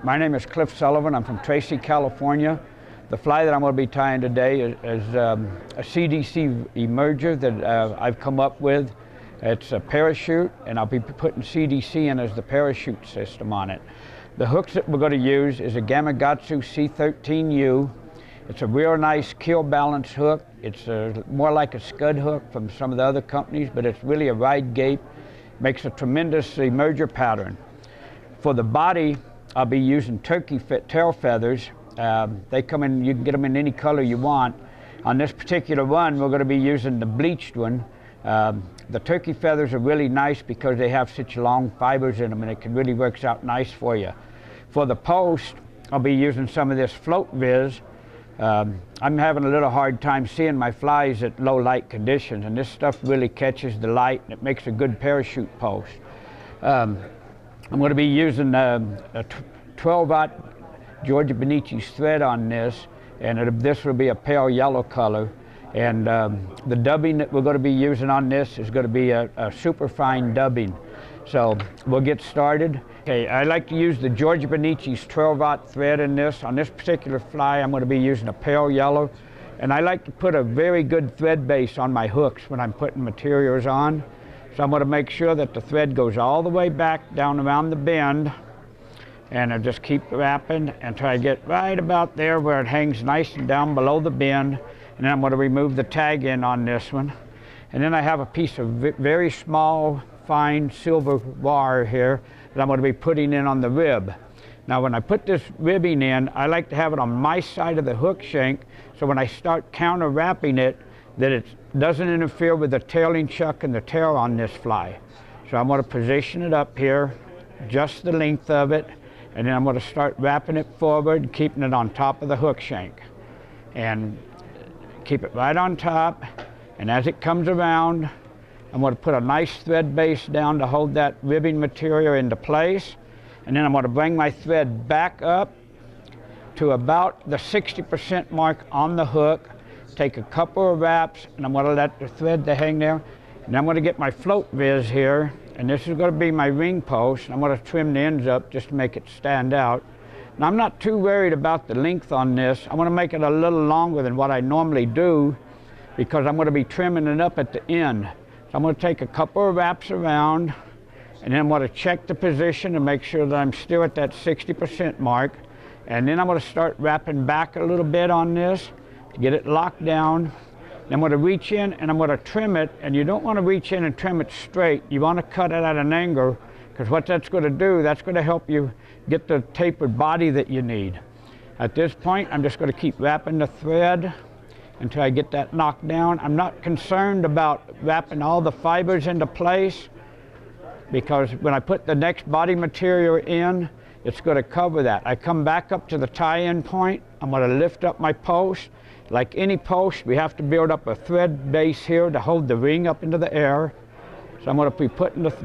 My name is Cliff Sullivan. I'm from Tracy, California. The fly that I'm going to be tying today is a CDC Emerger that I've come up with. It's a parachute, and I'll be putting CDC in as the parachute system on it. The hooks that we're going to use is a Gamakatsu C13U. It's a real nice keel balance hook. It's more like a scud hook from some of the other companies, but it's really a wide gape. Makes a tremendous emerger pattern. For the body, I'll be using turkey tail feathers. They come in, you can get them in any color you want. On this particular one, we're going to be using the bleached one. The turkey feathers are really nice because they have such long fibers in them, and it can really works out nice for you. For the post, I'll be using some of this Float Viz. I'm having a little hard time seeing my flies at low light conditions, and this stuff really catches the light, and it makes a good parachute post. I'm going to be using a 12-aught Georgia Benici's thread on this, and this will be a pale yellow color. And the dubbing that we're going to be using on this is going to be a super fine dubbing. So we'll get started. Okay, I like to use the Georgia Benici's 12-aught thread in this. On this particular fly, I'm going to be using a pale yellow. And I like to put a very good thread base on my hooks when I'm putting materials on. So I'm going to make sure that the thread goes all the way back down around the bend. And I just keep wrapping until I get right about there where it hangs nice and down below the bend. And then I'm going to remove the tag end on this one. And then I have a piece of very small, fine silver wire here that I'm going to be putting in on the rib. Now when I put this ribbing in, I like to have it on my side of the hook shank, so when I start counter wrapping it, that it doesn't interfere with the tailing chuck and the tail on this fly. So I'm going to position it up here, just the length of it, and then I'm going to start wrapping it forward, keeping it on top of the hook shank. And keep it right on top, and as it comes around, I'm going to put a nice thread base down to hold that ribbing material into place, and then I'm going to bring my thread back up to about the 60% mark on the hook, take a couple of wraps, and I'm going to let the thread hang there, and I'm going to get my Float Viz here, and this is going to be my ring post. I'm going to trim the ends up just to make it stand out. Now I'm not too worried about the length on this. I'm going to make it a little longer than what I normally do because I'm going to be trimming it up at the end. So I'm going to take a couple of wraps around, and then I'm going to check the position and make sure that I'm still at that 60% mark. And then I'm going to start wrapping back a little bit on this to get it locked down. Then I'm going to reach in and I'm going to trim it, and you don't want to reach in and trim it straight. You want to cut it at an angle, because what that's going to do, that's going to help you get the tapered body that you need. At this point, I'm just going to keep wrapping the thread until I get that knocked down. I'm not concerned about wrapping all the fibers into place, because when I put the next body material in, it's going to cover that. I come back up to the tie-in point. I'm going to lift up my post. Like any post, we have to build up a thread base here to hold the ring up into the air. So I'm going to be putting the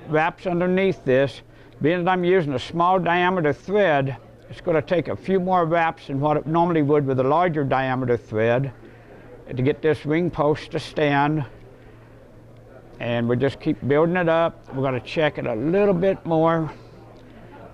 wraps underneath this. Being that I'm using a small diameter thread, it's going to take a few more wraps than what it normally would with a larger diameter thread to get this ring post to stand. And we'll just keep building it up. We're going to check it a little bit more,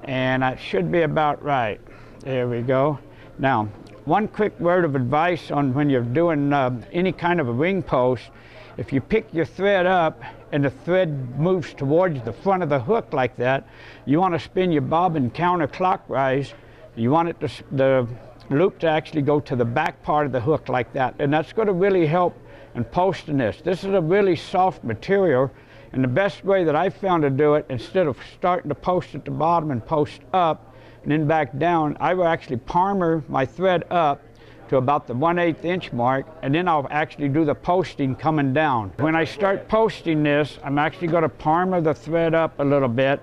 and that should be about right. There we go. Now, one quick word of advice on when you're doing any kind of a ring post. If you pick your thread up and the thread moves towards the front of the hook like that, you want to spin your bobbin counterclockwise. You want it the loop to actually go to the back part of the hook like that, and that's going to really help in posting this. This is a really soft material, and the best way that I've found to do it, instead of starting to post at the bottom and post up and then back down, I will actually palmer my thread up to about the 1/8 inch mark, and then I'll actually do the posting coming down. When I start posting this, I'm actually going to palmer the thread up a little bit.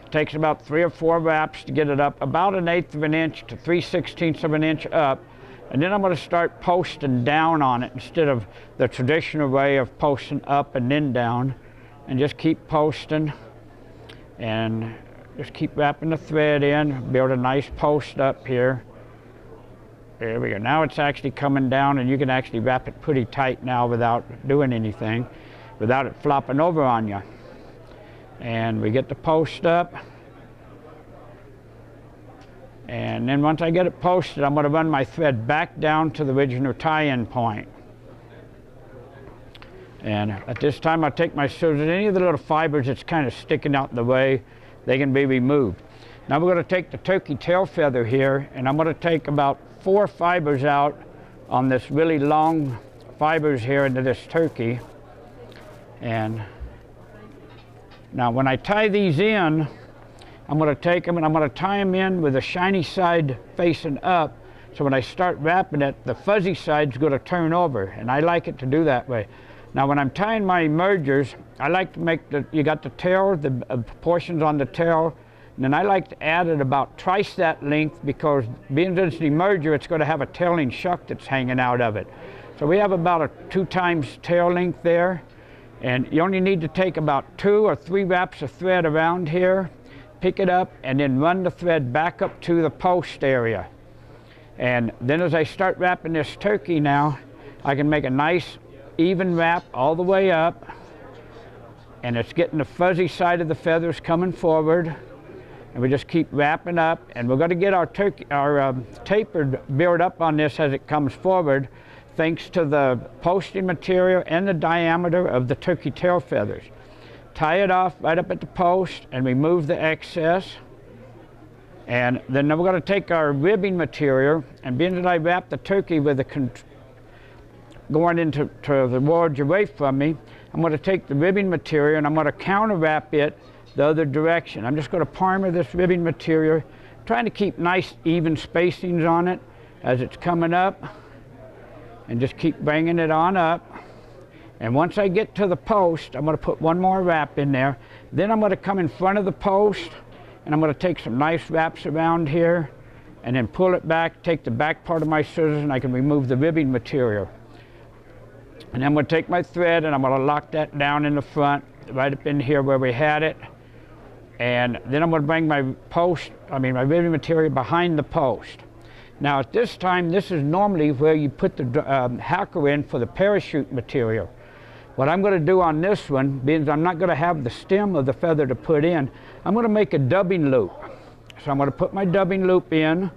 It takes about 3 or 4 wraps to get it up about 1/8 of an inch to 3/16 of an inch up, and then I'm going to start posting down on it instead of the traditional way of posting up and then down, and just keep posting and just keep wrapping the thread in, build a nice post up here. There we go. Now it's actually coming down, and you can actually wrap it pretty tight now without doing anything, without it flopping over on you. And we get the post up. And then once I get it posted, I'm going to run my thread back down to the original tie-in point. And at this time, I'll take my scissors. Any of the little fibers that's kind of sticking out in the way, they can be removed. Now we're going to take the turkey tail feather here, and I'm going to take about 4 fibers out on this really long fibers here into this turkey. And now when I tie these in, I'm going to take them and I'm going to tie them in with the shiny side facing up. So when I start wrapping it, the fuzzy side's going to turn over, and I like it to do that way. Now when I'm tying my emergers, I like to make you got the tail, the portions on the tail, and then I like to add it about twice that length, because being that it's an emerger, it's going to have a tailing shuck that's hanging out of it. So we have about a 2 times tail length there, and you only need to take about 2 or 3 wraps of thread around here, pick it up, and then run the thread back up to the post area. And then as I start wrapping this turkey now, I can make a nice even wrap all the way up, and it's getting the fuzzy side of the feathers coming forward, and we just keep wrapping up, and we're going to get our tapered build up on this as it comes forward, thanks to the posting material and the diameter of the turkey tail feathers. Tie it off right up at the post and remove the excess. And then we're going to take our ribbing material, and being that I wrap the turkey with the going into the wards away from me, I'm going to take the ribbing material and I'm going to counter wrap it the other direction. I'm just going to primer this ribbing material, trying to keep nice even spacings on it as it's coming up, and just keep bringing it on up. And once I get to the post, I'm going to put 1 more wrap in there. Then I'm going to come in front of the post, and I'm going to take some nice wraps around here, and then pull it back, take the back part of my scissors, and I can remove the ribbing material. And then I'm going to take my thread, and I'm going to lock that down in the front, right up in here where we had it. And then I'm going to bring my my ribbing material behind the post. Now at this time, this is normally where you put the hacker in for the parachute material. What I'm going to do on this one, being I'm not going to have the stem of the feather to put in, I'm going to make a dubbing loop. So I'm going to put my dubbing loop in,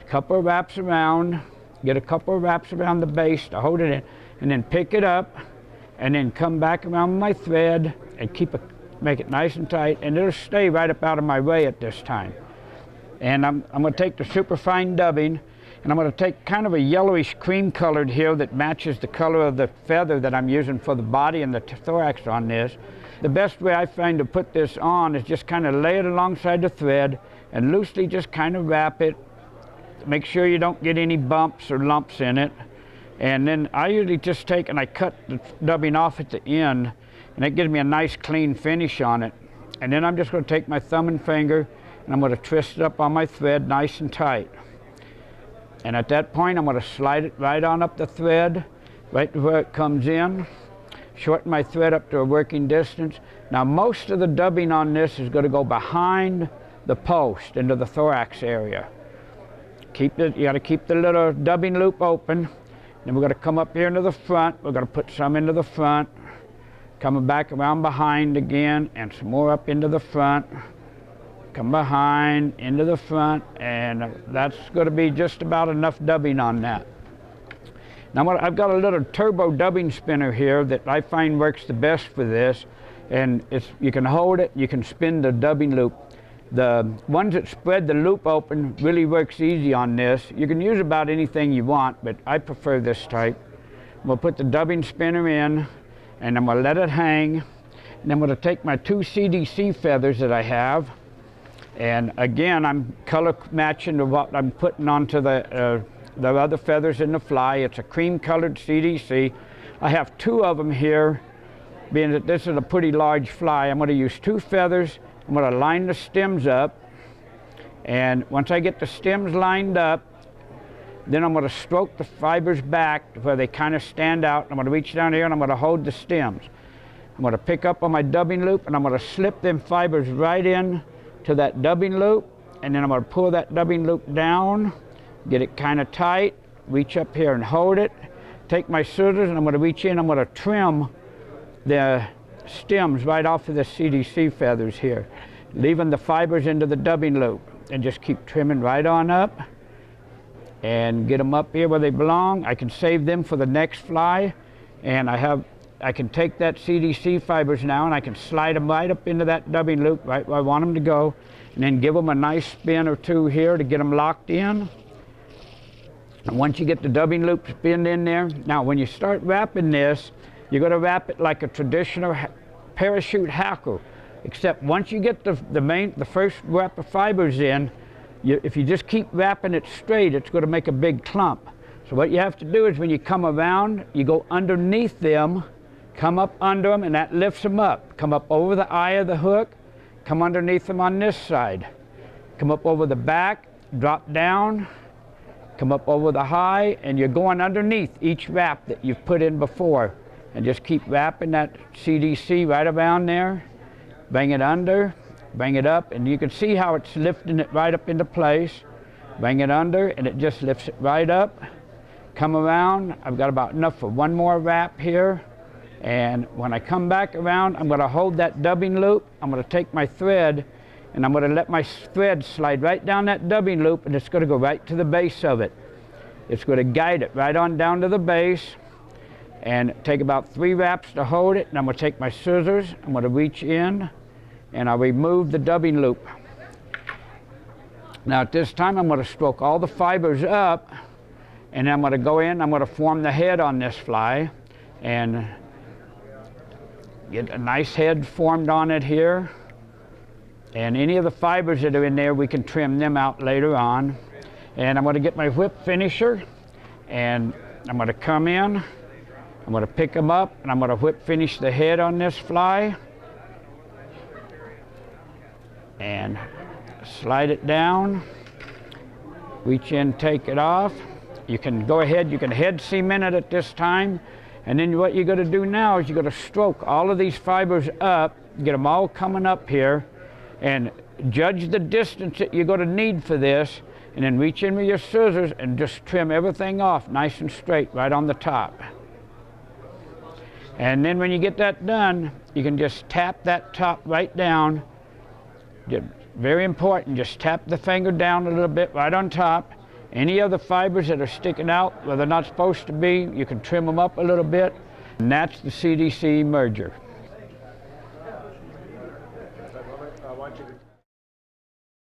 a couple of wraps around, get a couple of wraps around the base to hold it in, and then pick it up, and then come back around my thread and make it nice and tight, and it'll stay right up out of my way at this time. And I'm going to take the superfine dubbing, and I'm going to take kind of a yellowish cream colored here that matches the color of the feather that I'm using for the body and the thorax on this. The best way I find to put this on is just kind of lay it alongside the thread and loosely just kind of wrap it. Make sure you don't get any bumps or lumps in it. And then I usually just take and I cut the dubbing off at the end, and that gives me a nice clean finish on it. And then I'm just going to take my thumb and finger, and I'm going to twist it up on my thread nice and tight. And at that point, I'm going to slide it right on up the thread, right to where it comes in, shorten my thread up to a working distance. Now most of the dubbing on this is going to go behind the post into the thorax area. You got to keep the little dubbing loop open. Then we're going to come up here into the front. We're going to put some into the front, coming back around behind again, and some more up into the front. Come behind, into the front, and that's going to be just about enough dubbing on that. Now I've got a little turbo dubbing spinner here that I find works the best for this, and you can hold it, you can spin the dubbing loop. The ones that spread the loop open really works easy on this. You can use about anything you want, but I prefer this type. We'll put the dubbing spinner in, and I'm going to let it hang, and I'm going to take my 2 CDC feathers that I have. And again, I'm color matching to what I'm putting onto the other feathers in the fly. It's a cream colored CDC. I have 2 of them here, being that this is a pretty large fly. I'm going to use 2 feathers. I'm going to line the stems up. And once I get the stems lined up, then I'm going to stroke the fibers back to where they kind of stand out. I'm going to reach down here and I'm going to hold the stems. I'm going to pick up on my dubbing loop, and I'm going to slip them fibers right in to that dubbing loop, and then I'm going to pull that dubbing loop down, get it kind of tight, reach up here and hold it, take my scissors, and I'm going to reach in, I'm going to trim the stems right off of the CDC feathers here, leaving the fibers into the dubbing loop. and just keep trimming right on up and get them up here where they belong. I can save them for the next fly, and I can take that CDC fibers now and I can slide them right up into that dubbing loop right where I want them to go, and then give them a nice spin or two here to get them locked in. And once you get the dubbing loop spin in there, now when you start wrapping this, you're going to wrap it like a traditional parachute hackle, except once you get the first wrap of fibers in, if you just keep wrapping it straight, it's going to make a big clump. So what you have to do is when you come around, you go underneath them, come up under them, and that lifts them up. Come up over the eye of the hook, come underneath them on this side. Come up over the back, drop down, come up over the high, and you're going underneath each wrap that you've put in before. And just keep wrapping that CDC right around there. Bring it under, bring it up, and you can see how it's lifting it right up into place. Bring it under, and it just lifts it right up. Come around, I've got about enough for one more wrap here. And when I come back around, I'm going to hold that dubbing loop. I'm going to take my thread, and I'm going to let my thread slide right down that dubbing loop, and it's going to go right to the base of it. It's going to guide it right on down to the base, and take about 3 wraps to hold it. And I'm going to take my scissors, I'm going to reach in, and I'll remove the dubbing loop. Now at this time, I'm going to stroke all the fibers up, and then I'm going to go in, I'm going to form the head on this fly, and get a nice head formed on it here. And any of the fibers that are in there, we can trim them out later on. And I'm going to get my whip finisher, and I'm going to come in, I'm going to pick them up, and I'm going to whip finish the head on this fly. And slide it down, reach in, take it off. You can go ahead, you can head cement it at this time. And then what you're going to do now is you're going to stroke all of these fibers up, get them all coming up here, and judge the distance that you're going to need for this, and then reach in with your scissors and just trim everything off nice and straight right on the top. And then when you get that done, you can just tap that top right down. Very important, just tap the finger down a little bit right on top. Any other fibers that are sticking out where they're not supposed to be, you can trim them up a little bit. And that's the CDC Emerger.